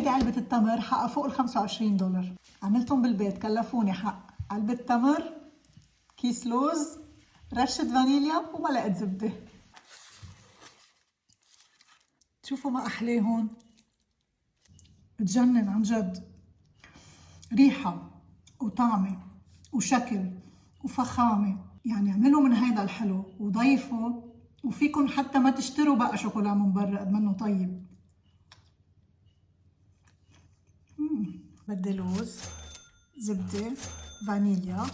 هيدي علبة التمر حقها فوق $25. عملتهم بالبيت، كلفوني حق علبة تمر، كيس لوز، رشة فانيليا وملعقة زبدة. شوفوا ما أحليهن، بتجنن عن جد، ريحة وطعمة وشكل وفخامة. يعني اعملوا من هيدا الحلو وضيفوا، وفيكن حتى ما تشتروا بقى شوكولا من برا قد منه طيب. بدي لوز، زبدة، فانيليا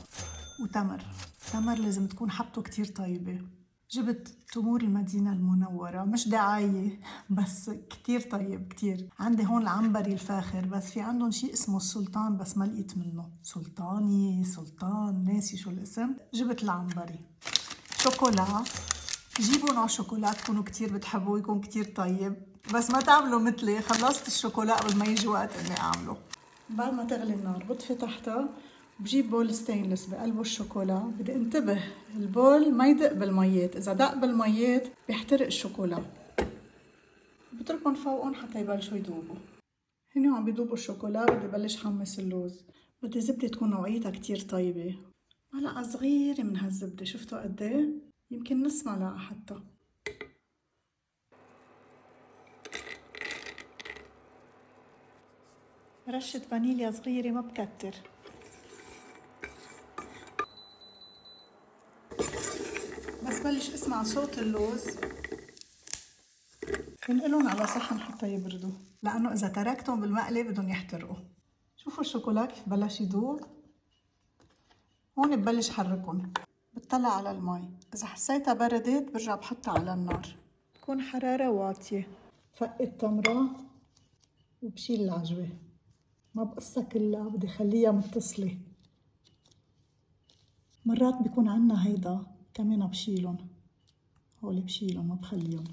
وتمر. تمر لازم تكون حبته كتير طيبة. جبت تمور المدينة المنورة، مش دعاية بس كتير طيب كتير. عندي هون العنبري الفاخر، بس في عندهم شيء اسمه السلطان بس ما لقيت منه. سلطان ناسي شو الاسم. جبت العنبري. شوكولا، جيبوا نوع شوكولا تكونوا كتير بتحبوه، يكون كتير طيب، بس ما تعملوا مثلي. خلصت الشوكولا قبل ما يجي وقت اني اعمله. بعد ما تغلي النار بطفي تحتها، بجيب بول ستينلس بقلبه الشوكولا. بدي انتبه البول ما يدق بالميات، اذا دق بالميات بيحترق الشوكولا. بتركن فوقهم حتى يبلشوا يذوبوا. هني عم بيذوبوا الشوكولا. بدي بلش حمص اللوز. بدي زبدة تكون نوعيتها كتير طيبة، معلقة صغيرة من هالزبدة. شفتوا قد ايه؟ يمكن نص معلقة حتى. رشة فانيليا صغيرة ما بكتر. بس بلش اسمع صوت اللوز بنقلهم على صحن حتى يبردوا، لأنه إذا تركتهم بالمقلي بدهم يحترقوا. شوفوا الشوكولا كيف بلش يذوب. هون ببلش حركهم. بتطلع على المي، إذا حسيتها بردت برجع بحطها على النار، تكون حرارة واطية. فقت تمرة وبشيل العجوة، ما بقصها كلها، بدي خليها متصلة. مرات بيكون عنا هيدا كمان بشيلهم، هولي بشيلهم ما بخليهم.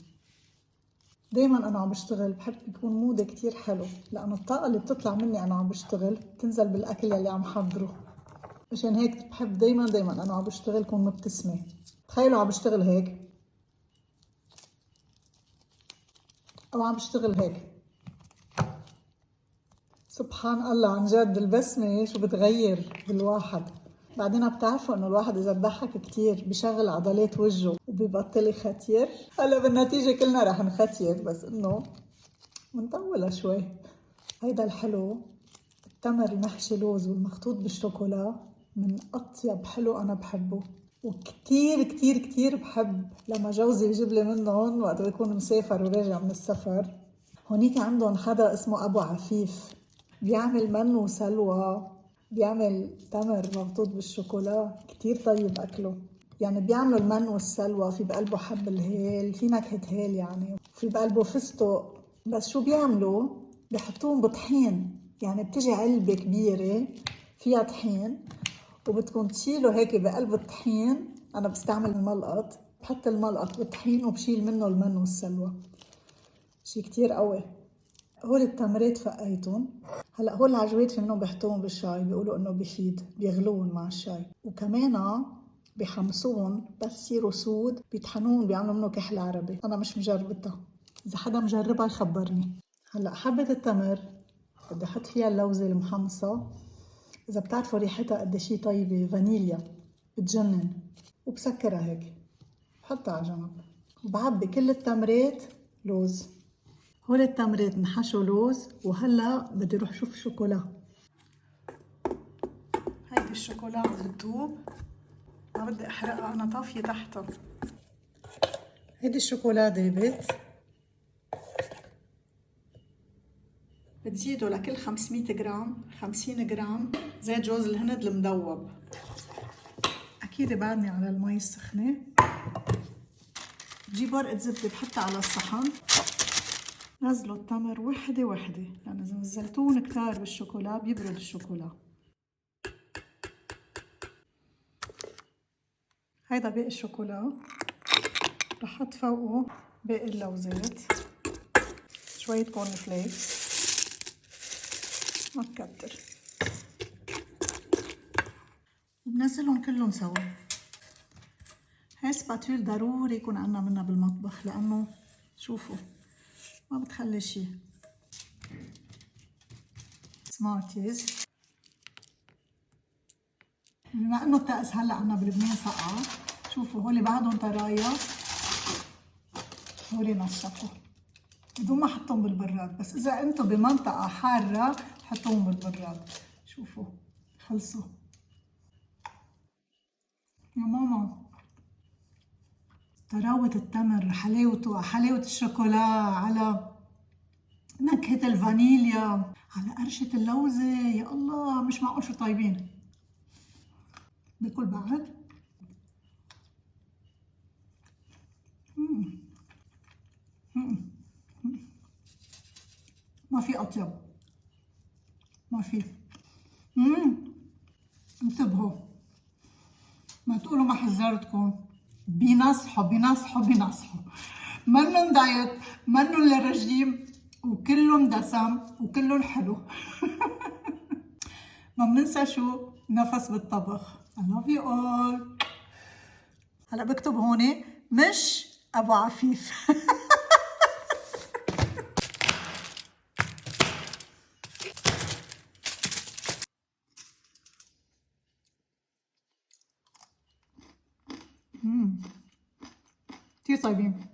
دايما انا عم بشتغل بحب يكون مودي كتير حلو، لانه الطاقة اللي بتطلع مني انا عم بشتغل بتنزل بالاكل اللي عم حضره. مشان هيك بحب دايما انا عم بشتغل كون مبتسمة. تخيلوا عم بشتغل هيك او عم بشتغل هيك، سبحان الله عن جد البسمة شو بتغير بالواحد. بعدين بتعرفوا انه الواحد اذا بضحك كتير بشغل عضلات وجهه وبيبطل يختير. هلا بالنتيجة كلنا رح نختير، بس انه منطولة شوي. هيدا الحلو التمر المحشي لوز والمخطوط بالشوكولا من أطيب حلو أنا بحبه. وكتير كتير كتير بحب لما جوزي يجيب لي منهم وقت بيكون مسافر وراجع من السفر. هونيك عندهم حدا اسمه أبو عفيف بيعمل من وسلوى، بيعمل تمر مخطوط بالشوكولا كتير طيب أكله. يعني بيعملوا المن والسلوى في بقلبه حب الهيل، في نكهة هيل يعني، في بقلبه فستق. بس شو بيعملوا؟ بيحطوهم بطحين. يعني بتجي علبة كبيرة فيها طحين وبتكون تشيله هيك بقلب الطحين. أنا بستعمل الملقط، بحط الملقط بالطحين وبشيل منه المن والسلوى. شي كتير قوي. هول التمرات فقيتهم. هلا هول العجوات في منهم بيحطوهم بالشاي، بيقولوا انه بيفيد، بيغلوهم مع الشاي. وكمان بيحمصوهم بس يصيروا سود، بيطحنوهم بيعملوا منه كحل عربي. انا مش مجربتها، اذا حدا مجربها يخبرني. هلا حبة التمر بدي احط فيها اللوزة المحمصة. اذا بتعرفوا ريحتها قد شي طيبة، فانيليا بتجنن. وبسكرها هيك، بحطها على جنب. وبعبي كل التمرات لوز. هول التمرات انحشوا لوز. وهلا بدي اروح شوف الشوكولا. هيدي الشوكولا عم بتذوب، ما بدي احرقها، انا طافيه تحتها. هيدي الشوكولا دابت. بتزيدوا لكل 500 جرام 50 جرام زيت جوز الهند المذوب. اكيد بعدني على المي السخنه. بجيب ورقه زبده بحطها على الصحن. نزلوا التمر وحده وحده، لانه اذا نزلتوهم كتار بالشوكولا بيبرد الشوكولا. هيدا باقي الشوكولا. رح احط فوقه باقي اللوزات، شوية كورن فليكس، ما تكتر، وبنزلهم كلهم سوا. هاي سباتول ضروري يكون عنا منها بالمطبخ، لأنه شوفوا ما بتخلي شي. سمارتيز. بما انه الطقس هلا عنا بلبنان سقعة، شوفوا هولي بعدهم طرايا، هولي نشفوا بدون ما احطهم بالبراد، بس اذا انتم بمنطقة حارة حطوهم بالبراد. شوفوا خلصوا يا ماما. طراوة التمر، حلاوته، حلاوة الشوكولا، على نكهة الفانيليا، على قرشة اللوزة، يا الله مش معقول شو طيبين. باكل بعد. ما في أطيب، ما في. انتبهوا، ما تقولوا ما حذرتكم. بينصحوا بينصحوا بينصحوا، منن دايت، منن لرجيم، وكلهم دسم وكلهم حلو. ما بننسى شو نفس بالطبخ. I love you all. هلا بكتب هون مش ابو عفيف. كتير طيبين.